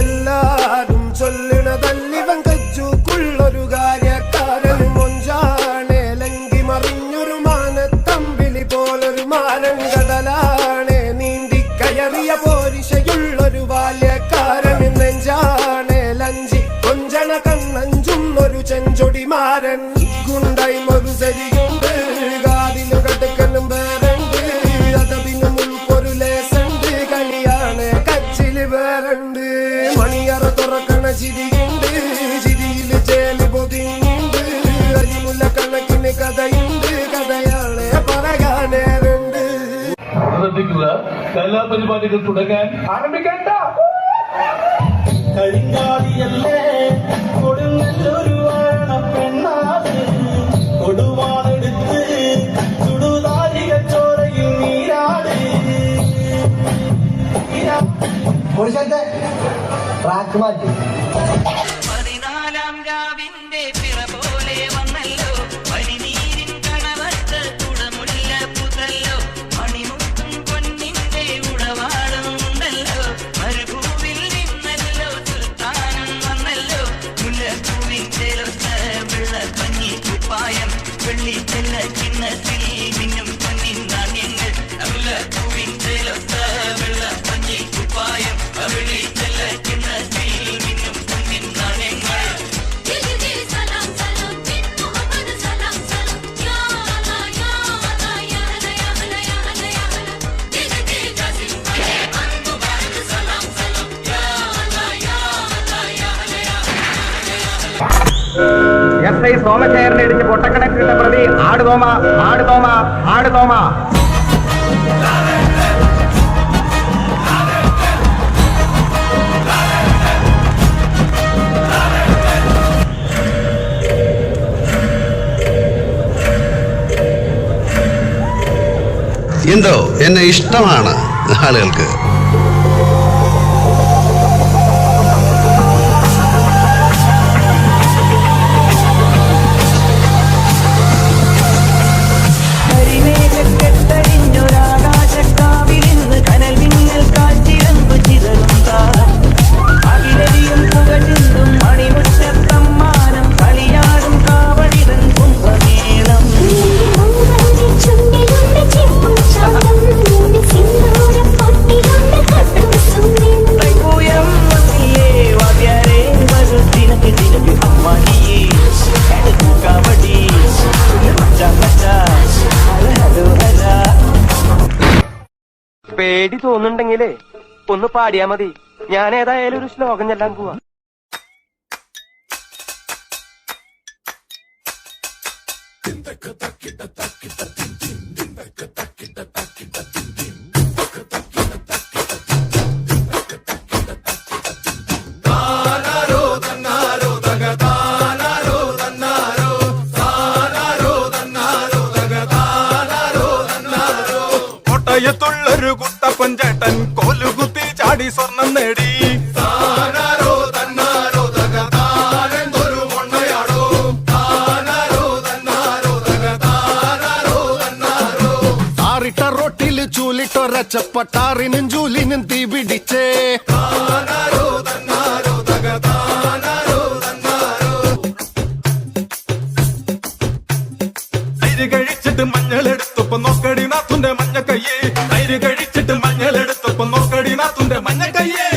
എല്ലാരും ചൊല്ലണതല്ലിവൻ കജ്ജുക്കുള്ളൊരു കാര്യക്കാരൻ മൊഞ്ചാണ് ലങ്കി മറിഞ്ഞൊരു മാനത്തമ്പിളി പോലൊരു മാരൻ കടലാണ് നീന്തിക്കയറിയ പോരിശയുള്ളൊരു ബാല്യക്കാരൻ നെഞ്ചാണ് ലഞ്ചി കൊഞ്ചണ കണ്ണഞ്ചും ഒരു ചെഞ്ചൊടിമാരൻ ഗുണ്ടായി ഒരു സരിയുണ്ട് കാതിലും കടുക്കലും വേറുണ്ട് അതതിനും ഉൾക്കൊരു ലേസുണ്ട് കളിയാണ് കച്ചില് വേറുണ്ട് മണിയറ തുറക്കണ ചിരിയുണ്ട് ചിരിയില് ചേല് പൊതിയുണ്ട് അരിമുല്ല കണക്കിന് കഥയുണ്ട് കഥയാണ് പറയാനേറുണ്ട്. ശ്രദ്ധിക്കുക, കലാപരിപാടികൾ തുടങ്ങാൻ ആരംഭിക്കേണ്ട. കരിങ്കാലിയല്ലേ കൊടുങ്ങല്ലൊരു പെണ്ണാട് കൊടുവാളെടുത്ത് ചുടുതാരിക ചോരയിൽ നീരാട് ട്രാക്ക് മാറ്റി 14 രാവിന്റെ പിറ പോലെ വന്നല്ലോ പനിനീരിൻ കണവത്ത് കുടമുല്ല പുതല്ലോ മണിമുത്തും പൊന്നിന്റെ ഉടവാളും ഉണ്ടല്ലോ മരുഭൂവിൽ നിന്നല്ലോ സുൽത്താനും വന്നല്ലോ മുല്ലപ്പൂവിൻ ചേലൊത്ത വെള്ളപ്പഞ്ഞി കുപ്പായം വെള്ളി ചെല്ല ചിന്നത്തിൽ മിന്നും പൊന്നിൻ നാണ്യങ്ങൾ മുല്ലപ്പൂവിൻ ചേലൊത്ത വെള്ളപ്പഞ്ഞി കുപ്പായം വെള്ളി ചെല്ല ചിന്നത്തിൽ മിന്നും പൊന്നിൻ നാണ്യങ്ങൾ. SI സോമശേഖരനെ ഇടിച്ച് പൊട്ടക്കണക്കിട്ട പ്രതി ആടുതോമ ആടുതോമ ആടുതോമ. എന്തോ എന്നെ ഇഷ്ടമാണ് ആളുകൾക്ക്. പേടി തോന്നുന്നുണ്ടെങ്കിലേ ഒന്ന് പാടിയാ മതി. ഞാൻ ഏതായാലും ഒരു ശ്ലോകം ചെല്ലാൻ പോവാ. ൊരു കുട്ടപ്പൻ ചേട്ടൻ കോലുകുത്തി ചാടി സ്വർണം നേടി. ആറിട്ട റൊട്ടില് ചൂലിട്ടൊരച്ചപ്പട്ടാറിനും ജൂലിനും തീ പിടിച്ചേ. തൈര് കഴിച്ചിട്ട് മഞ്ഞളെടുത്തപ്പം നോക്കടി നാത്തുന്റെ മഞ്ഞക്കയ്യേ. തൈര് കഴിച്ചിട്ട് മഞ്ഞളെടുത്തപ്പം നോക്കടി നാത്തുന്റെ മഞ്ഞക്കയ്യേ.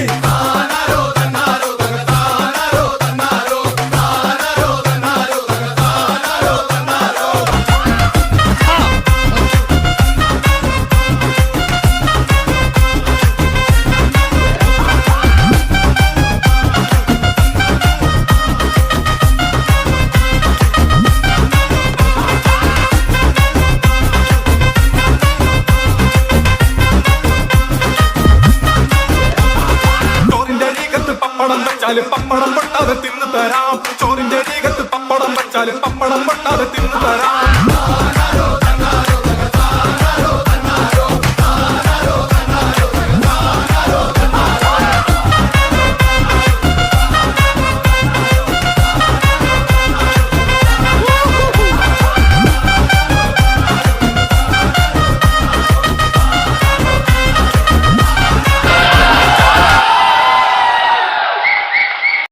പപ്പടം പൊട്ടാതെ തിന്നു തരാം. ചോറിന്റെ രീകത്ത് പപ്പടം വെച്ചാല് പപ്പടം പൊട്ടാതെ തിന്നു തരാം.